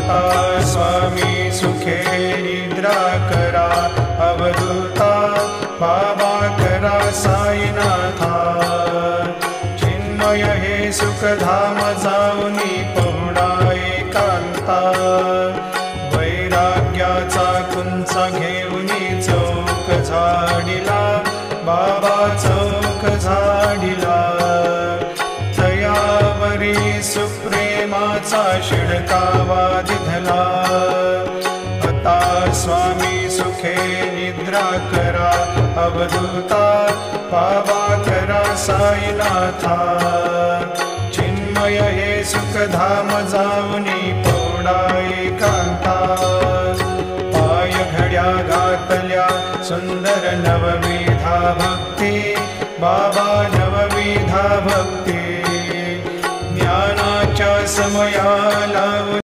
आता स्वामी सुखे निद्रा करा अवधूता बाबा करा साईनाथा चिन्मय हे सुखधाम जाऊनी पहुडा एकांता वैराग्याचा कुंचा घेऊनी चौक झाडिला बाबा चौक झाडिला तयावरी सुप्रेमाचा शिडकावा दिधला आता स्वामी सुखे निद्रा करा अवधूता बाबा करा साईनाथा चिन्मय हे सुखधाम जाऊनी पौडा एकांता पाय घड्या घातल्या सुंदर नवविधा भक्ती बाबा नवविधा भक्ती ज्ञानाच्या समयाला